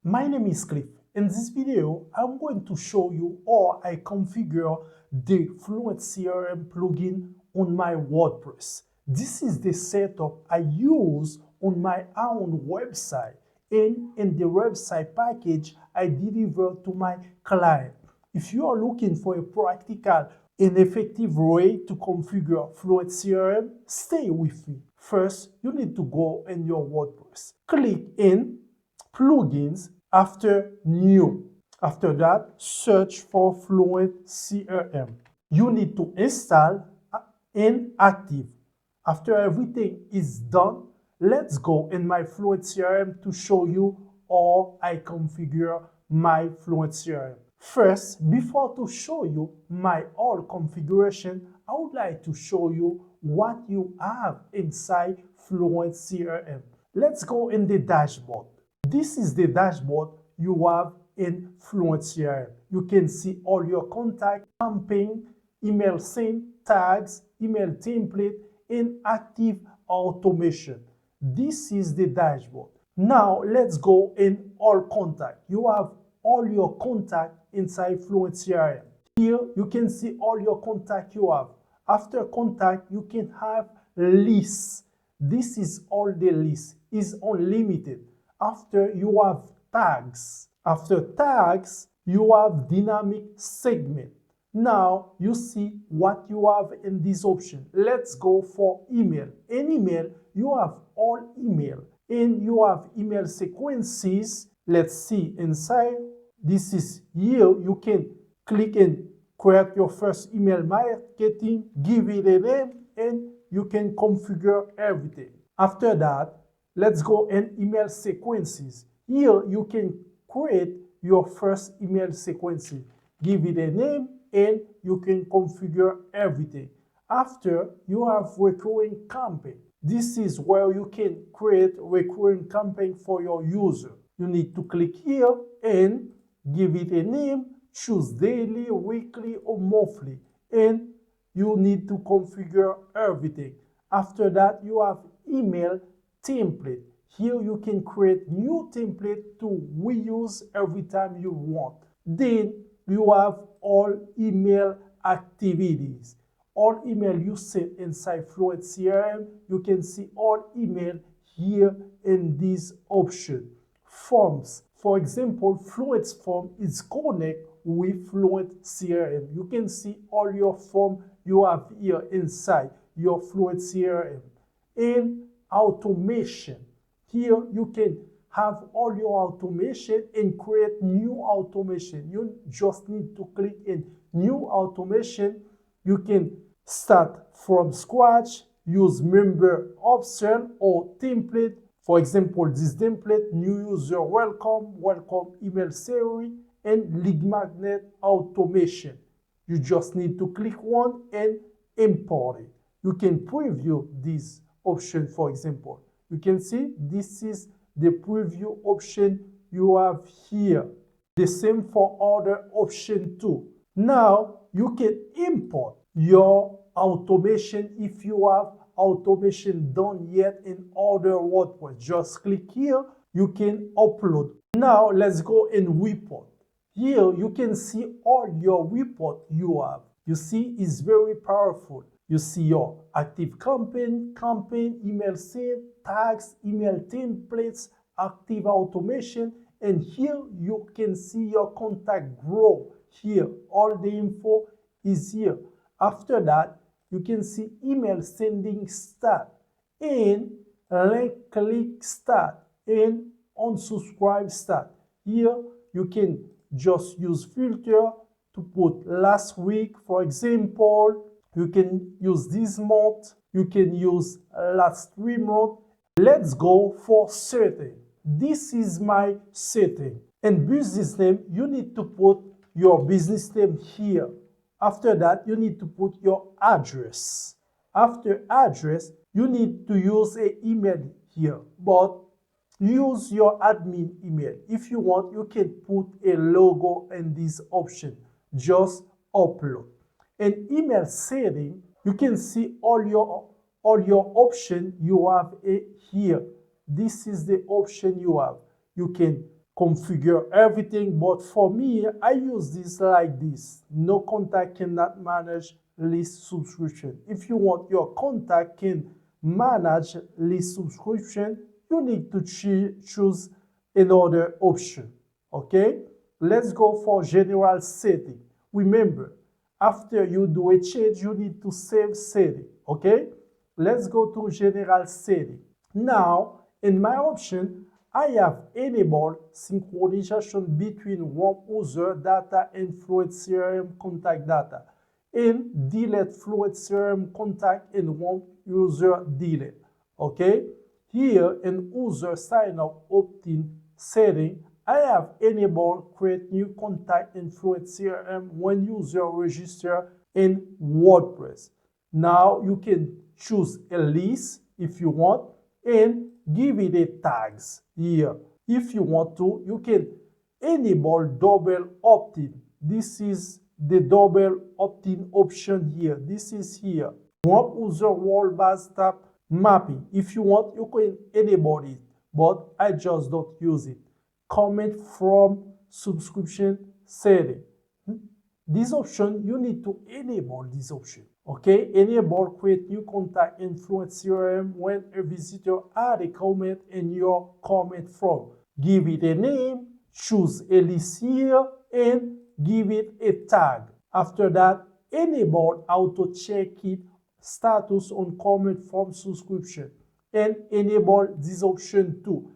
My name is Cliff. In this video, I'm going to show you how I configure the FluentCRM plugin on my WordPress. This is the setup I use on my own website, and in the website package I deliver to my client. If you are looking for a practical and effective way to configure FluentCRM, stay with me. First, you need to go in your WordPress. Click in Plugins after New. After that, search for FluentCRM. You need to install and active. After everything is done, let's go in my FluentCRM to show you how I configure my FluentCRM. First, before to show you my all configuration, I would like to show you what you have inside FluentCRM. Let's go in the dashboard. This is the dashboard you have in FluentCRM. You can see all your contact, campaign, email sent, tags, email template, and active automation. This is the dashboard. Now let's go in all contact. You have all your contact inside FluentCRM. Here you can see all your contact you have. After contact, you can have lists. This is all the list. Is unlimited. After you have tags. After tags, you have dynamic segment. Now you see what you have in this option. Let's go for email. In email, you have all email. And you have email sequences. Let's see inside. This is here. You can click and create your first email marketing, give it a name, and you can configure everything. After that, let's go in email sequences. Here you can create your first email sequence. Give it a name and you can configure everything. After, you have recurring campaign. This is where you can create recurring campaign for your user. You need to click here and give it a name, choose daily, weekly, or monthly, and you need to configure everything. After that, you have email template. Here you can create new template to reuse every time you want. Then you have all email activities. All email you send inside FluentCRM, you can see all email here in this option. Forms. For example, Fluent's form is connected with FluentCRM. You can see all your form you have here inside your FluentCRM. And automation. Here you can have all your automation and create new automation. You just need to click in new automation. You can start from scratch, use member option or template. For example, this template, new user welcome email series, and lead magnet automation. You just need to click one and import it. You can preview this option, for example. You can see this is the preview option you have here. The same for other option too. Now you can import your automation if you have automation done yet in other WordPress. Just click here, you can upload. Now let's go in report. Here you can see all your report you have. You see it's very powerful. You see your active campaign, email sent, tags, email templates, active automation, and here you can see your contact grow. Here, all the info is here. After that, you can see email sending start and link click start and unsubscribe start. Here, you can just use filter to put last week, for example. You can use this month. You can use last 3 months. Let's go for setting. This is my setting. In business name, you need to put your business name here. After that, you need to put your address. After address, you need to use an email here, but use your admin email. If you want, you can put a logo in this option. Just upload. In email setting, you can see all your option you have here. This is the option you have. You can configure everything. But for me, I use this like this. No contact cannot manage list subscription. If you want your contact can manage list subscription, you need to choose another option. Okay, let's go for general setting. Remember, after you do a change, you need to save setting. Okay, let's go to general setting. Now, in my option, I have enabled synchronization between one user data and FluentCRM contact data, and delete FluentCRM contact and one user delete. Okay, here in user sign up opt-in setting, I have enabled create new contact in FluentCRM when user register in WordPress. Now you can choose a list if you want and give it a tags here. If you want to, you can enable double opt-in. This is the double opt-in option here. This is here. One user role-based tab mapping. If you want, you can enable it, but I just don't use it. Comment from subscription setting. This option, you need to enable this option. Okay, enable create new contact in FluentCRM when a visitor add a comment in your comment from. Give it a name, choose a list here, and give it a tag. After that, enable auto check it status on comment from subscription and enable this option too.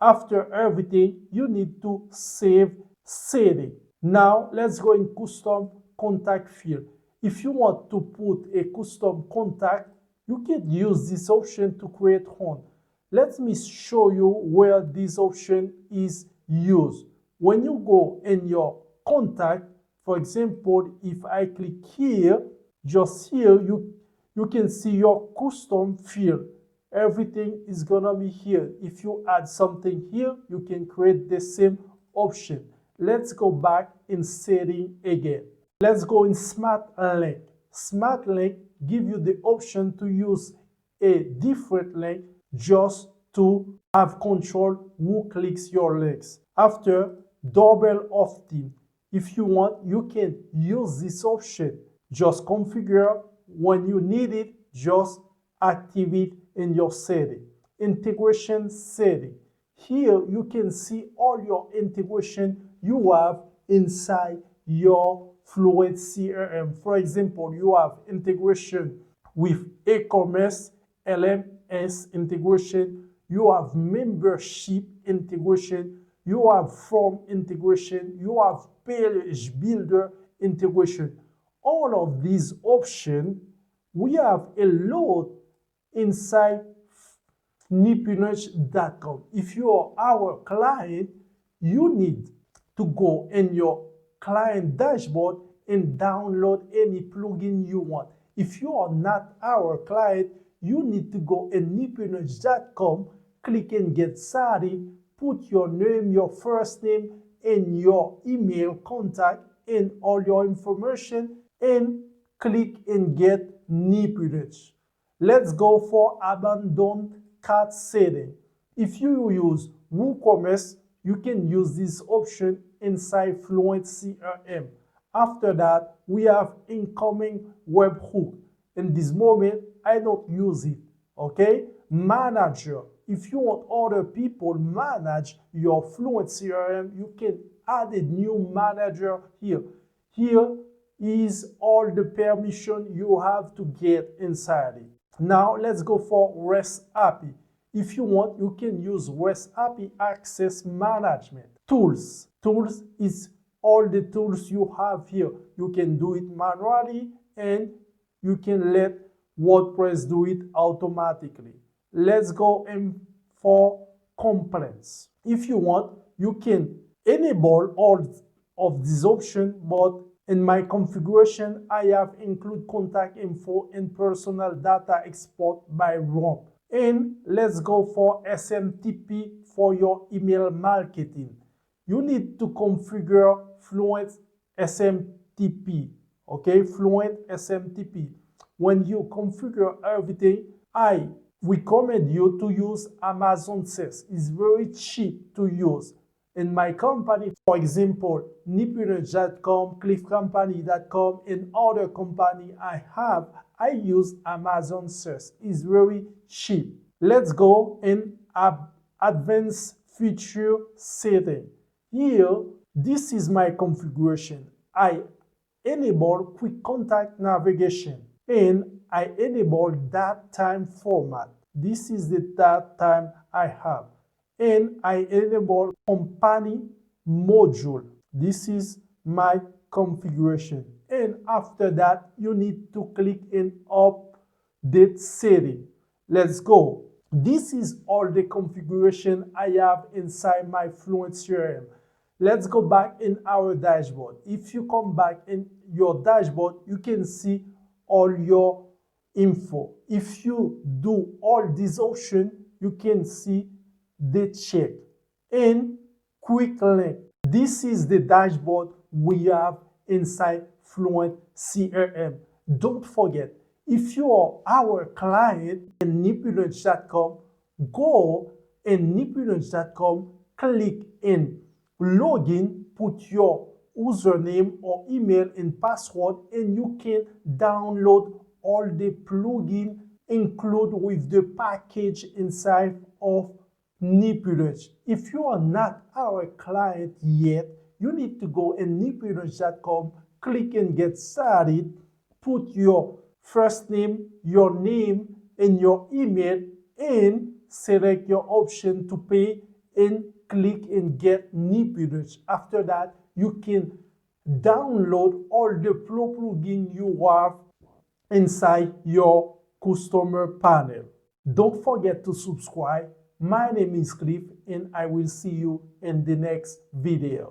After everything, you need to save setting. Now let's go in custom contact field. If you want to put a custom contact, you can use this option to create one. Let me show you where this option is used. When you go in your contact, for example, if I click here, just here, you can see your custom field. Everything is gonna be here. If you add something here, you can create the same option. Let's go back in setting again. Let's go in Smart Link. Smart Link give you the option to use a different link just to have control who clicks your links. After, double opt-in. If you want, you can use this option. Just configure. When you need it, just activate in your setting. Integration setting. Here you can see all your integration you have inside your FluentCRM. For example, you have integration with e-commerce, LMS integration, you have membership integration, you have form integration, you have page builder integration. All of these options, we have a lot inside nippy.com. If you are our client, you need to go in your client dashboard and download any plugin you want. If you are not our client, you need to go in nippy.com, click and get started, put your name, your first name, and your email contact and all your information, and click and get Nippy. Let's go for abandoned cart setting. If you use WooCommerce, you can use this option inside FluentCRM. After that, we have incoming webhook. In this moment, I don't use it. Okay? Manager. If you want other people manage your FluentCRM, you can add a new manager here. Here is all the permission you have to get inside it. Now let's go for REST API. If you want, you can use REST API access management. Tools. Tools is all the tools you have here. You can do it manually and you can let WordPress do it automatically. Let's go in for complaints. If you want, you can enable all of these options, but in my configuration, I have include contact info and personal data export by ROM. And let's go for SMTP for your email marketing. You need to configure Fluent SMTP. Okay, Fluent SMTP. When you configure everything, I recommend you to use Amazon Sales. It's very cheap to use. in my company, for example, nippy.com, cliffcompany.com, and other company I use Amazon search. It's very cheap. Let's go in advanced feature setting. Here, this is my configuration. I enable quick contact navigation and I enable that time format. This is the that time I have. And I enable company module. This is my configuration. And after that, you need to click in update setting. Let's go. This is all the configuration I have inside my FluentCRM. Let's go back in our dashboard. If you come back in your dashboard, you can see all your info. If you do all these options, you can see the check and quick link. This is the dashboard we have inside FluentCRM. Don't forget, if you are our client in nippy.com, go in nippy.com, click in login, put your username or email and password, and you can download all the plugin included with the package inside of Nippy. If you are not our client yet, you need to go in nippy.com, click and get started, put your first name, your name, and your email, and select your option to pay and click and get Nippy. After that, you can download all the plugin you have inside your customer panel. Don't forget to subscribe. My name is Cliff and I will see you in the next video.